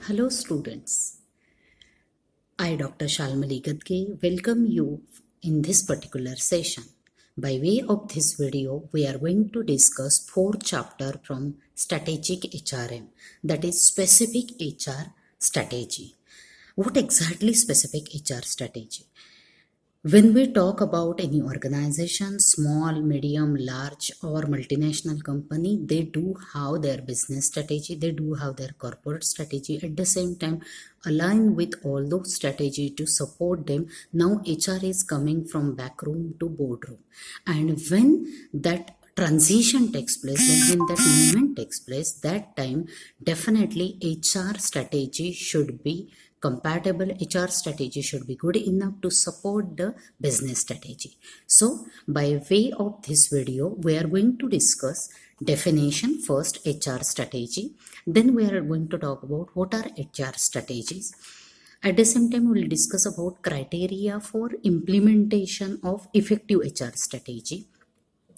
Hello students, I Dr. Shalmali Gadge welcome you in this particular session. By way of this video, we are going to discuss 4th chapter from Strategic HRM, that is Specific HR Strategy. What exactly specific HR strategy? When we talk about any organization, small, medium, large, or multinational company, they do have their business strategy, they do have their corporate strategy. At the same time, align with all those strategy to support them. Now HR is coming from backroom to boardroom. And when that transition takes place, when that movement takes place, that time definitely HR strategy should be compatible. HR strategy should be good enough to support the business strategy. So by way of this video, we are going to discuss definition first, HR strategy. Then we are going to talk about what are HR strategies. At the same time, we will discuss about criteria for implementation of effective HR strategy.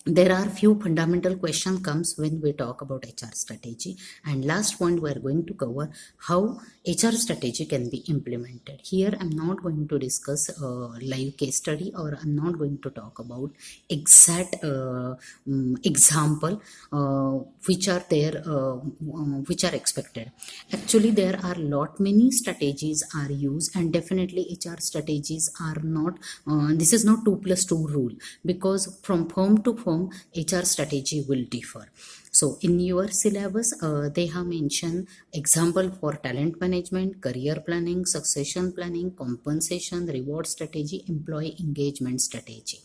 There are few fundamental questions comes when we talk about HR strategy, and last point we are going to cover how HR strategy can be implemented. Here I'm not going to discuss live case study, or I'm not going to talk about exact example which are there which are expected. Actually there are lot many strategies are used, and definitely HR strategies are not this is not 2+2 rule, because from firm to firm HR strategy will differ. So in your syllabus, they have mentioned example for talent management, career planning, succession planning, compensation, reward strategy, employee engagement strategy.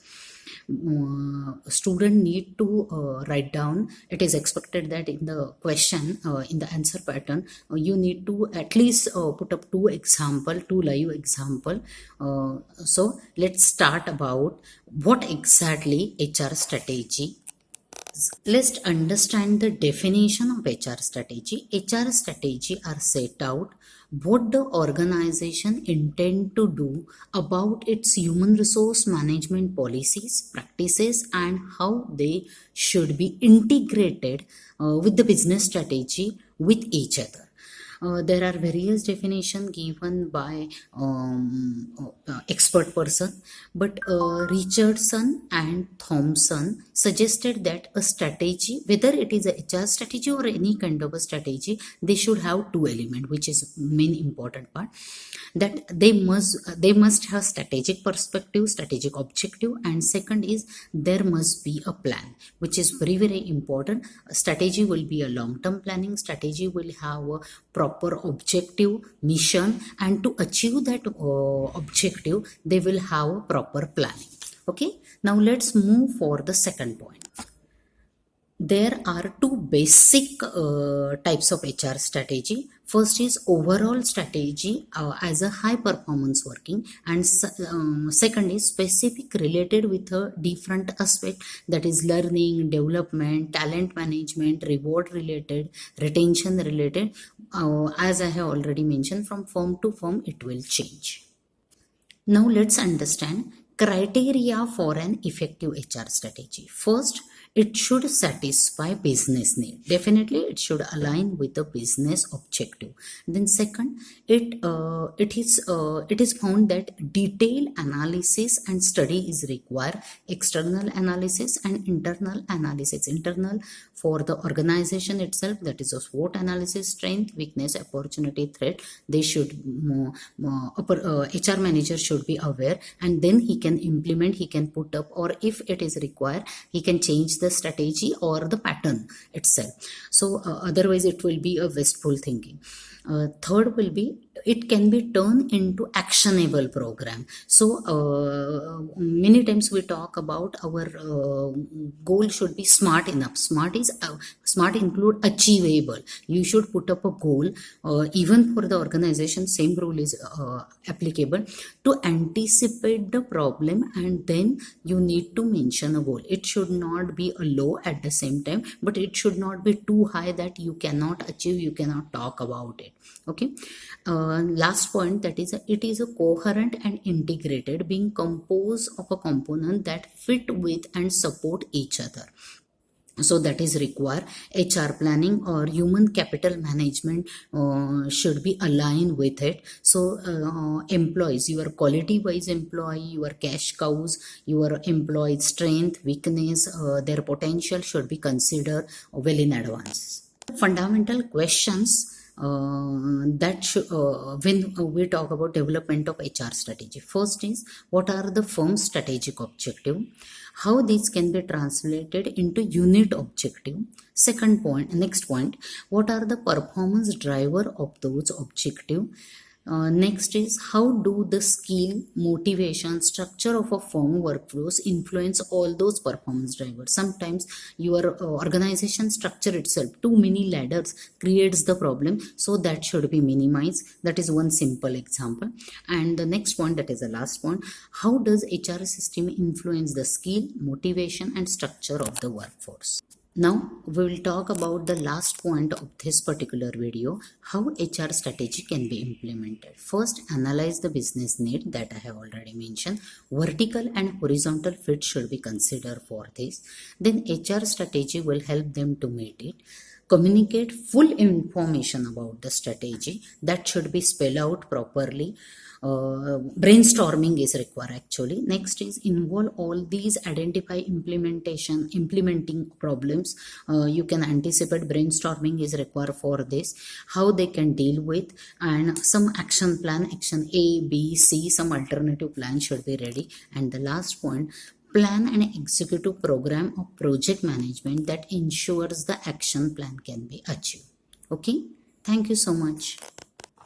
Student need to write down. It is expected that in the question, in the answer pattern, you need to at least put up two live example. So let's start about what exactly HR strategy. Let's understand the definition of HR strategy. HR strategy are set out what the organization intend to do about its human resource management policies, practices, and how they should be integrated with the business strategy with each other. There are various definitions given by expert person, but Richardson and Thompson suggested that a strategy, whether it is a HR strategy or any kind of a strategy, they should have two elements, which is main important part, that they must have strategic perspective, strategic objective, and second is there must be a plan, which is very important. Strategy will be a long-term planning. Strategy will have a proper objective, mission, and to achieve that objective they will have proper planning. Okay, now let's move for the second point. There are two basic types of HR strategy. First is overall strategy as a high performance working, and second is specific related with a different aspect, that is learning, development, talent management, reward related, retention related. As I have already mentioned, from firm to firm it will change. Now let's understand criteria for an effective HR strategy. First, it should satisfy business need. Definitely it should align with the business objective. Then second, it is found that detailed analysis and study is required. External analysis and internal analysis. Internal for the organization itself, that is a SWOT analysis, strength, weakness, opportunity, threat. They should HR manager should be aware, and then he can implement, he can put up, or if it is required he can change the strategy or the pattern itself. So otherwise it will be a wasteful thinking. Third will be it can be turned into actionable program. So many times we talk about our goal should be smart enough. Smart include achievable. You should put up a goal, even for the organization same rule is applicable, to anticipate the problem, and then you need to mention a goal. It should not be a low at the same time, but it should not be too high that you cannot achieve, you cannot talk about it. Okay, last point, that is it is a coherent and integrated, being composed of a component that fit with and support each other. So that is require HR planning or human capital management should be aligned with it. So employees, your quality wise employee, your cash cows, your employee strength, weakness, their potential should be considered well in advance. Fundamental questions that when we talk about development of HR strategy. First is, what are the firm's strategic objective? How these can be translated into unit objective? Second point, next point, what are the performance driver of those objective? Next is, how do the skill, motivation, structure of a firm workflows influence all those performance drivers? Sometimes your organization structure itself, too many ladders creates the problem, so that should be minimized. That is one simple example. And the next point, that is the last point, how does HR system influence the skill, motivation, and structure of the workforce? Now we will talk about the last point of this particular video, how HR strategy can be implemented. First, analyze the business need that I have already mentioned. Vertical and horizontal fit should be considered for this. Then HR strategy will help them to meet it. Communicate full information about the strategy, that should be spelled out properly. Brainstorming is required actually. Next is, involve all these, identify implementing problems. You can anticipate brainstorming is required for this, how they can deal with, and some action plan, action A, B, C, some alternative plan should be ready. And the last point, plan and executive program of project management that ensures the action plan can be achieved. Okay, thank you so much.